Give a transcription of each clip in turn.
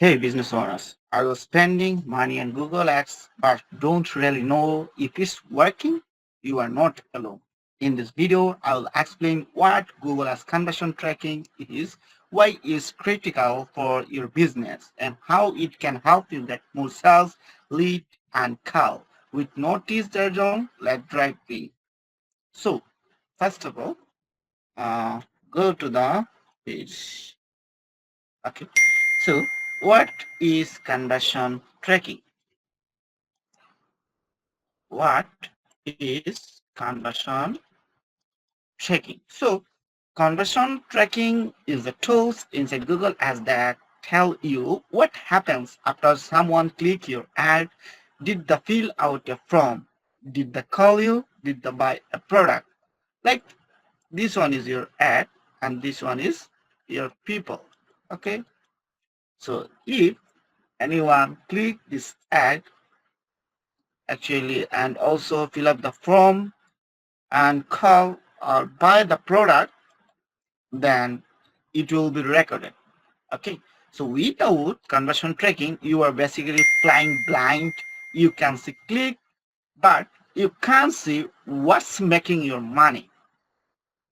Hey business owners, are you spending money on Google Ads but don't really know if it's working? You are not alone. In this video, I will explain what Google Ads conversion tracking is, why it's critical for your business, and how it can help you get more sales, lead, and call. With no teaser zone, let's dive in. So, first of all, uh, go to the page. Okay. So, what is conversion tracking? What is conversion tracking? So, conversion tracking is the tools inside Google Ads that tell you what happens after someone click your ad. Did they fill out a form? Did they call you? Did they buy a product? Like this one is your ad and this one is your people. Okay. So, if anyone click this ad actually and also fill up the form and call or buy the product, then it will be recorded. Okay, so without conversion tracking you are basically flying blind. You can see click but you can't see what's making your money.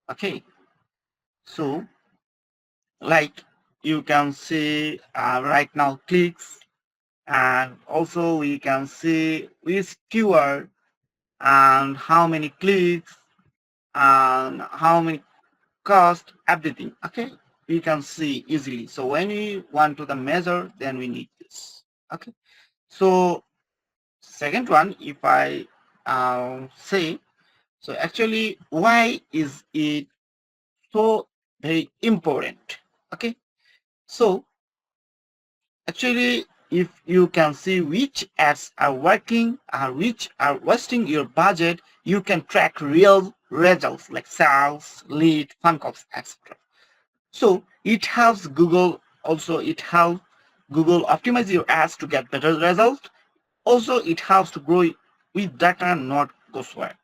Okay, so like you can see right now clicks, and also we can see which keyword and how many clicks and how many cost, everything. Okay, we can see easily. So when we want to the measure, then we need this. Okay, so second one, if I say, so actually why is it so very important? Okay, so actually if you can see which ads are working or which are wasting your budget, you can track real results like sales, lead, phone calls, etc. So it helps Google, also it helps Google optimize your ads to get better results. Also it helps to grow with data, not guesswork.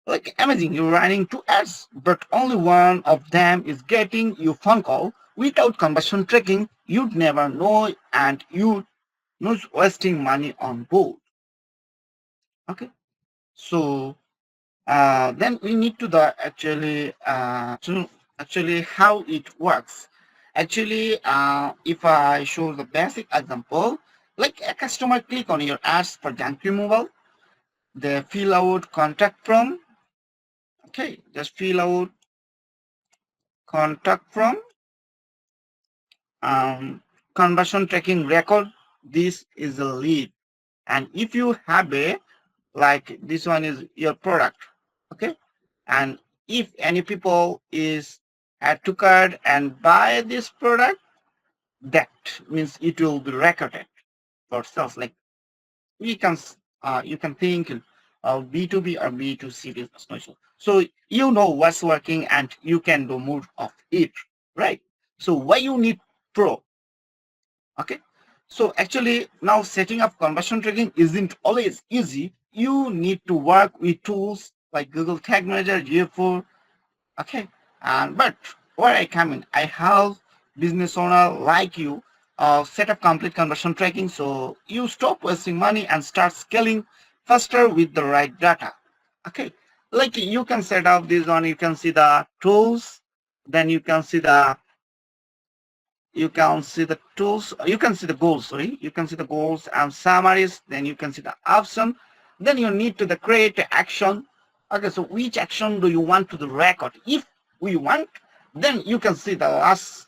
Like amazing, you're running two ads, but only one of them is getting you phone call. Without conversion tracking, you'd never know and you not wasting money on both. Okay, so then we need to the actually how it works. Actually, if I show the basic example, like a customer click on your ads for junk removal, they fill out contact form. Okay, just fill out contact form, conversion tracking record. This is a lead, and if you have a like this one is your product. Okay, and if any people is add to cart and buy this product, that means it will be recorded for sales. Like we can you can think B2B or B2C business model. So you know what's working and you can do more of it, right? So why you need pro? Okay, so actually now setting up conversion tracking isn't always easy. You need to work with tools like Google Tag Manager, GA4. Okay, and but where I come in, I help business owner like you set up complete conversion tracking so you stop wasting money and start scaling faster with the right data. Okay, like you can set up this one, you can see the tools, then you can see the tools, you can see the goals, sorry, you can see the goals and summaries, then you can see the option, then you need to the create action. Okay, so which action do you want to the record? If we want, then you can see the last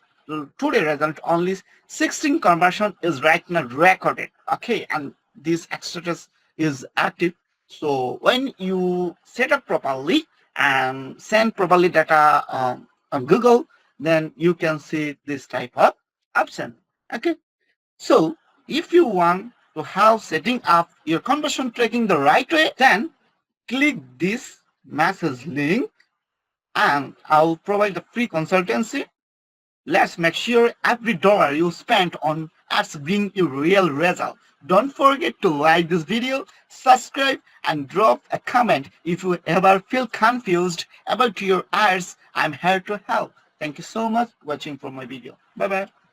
today result only 16 conversion is right now recorded. Okay, and this status is active. So when you set up properly and send properly data on Google, then you can see this type of option. Okay, so if you want to have setting up your conversion tracking the right way, then click this message link and I'll provide the free consultancy. Let's make sure every dollar you spend on ads bring you real result. Don't forget to like this video, subscribe, and drop a comment if you ever feel confused about your ads. I'm here to help. Thank you so much for watching for my video. Bye bye.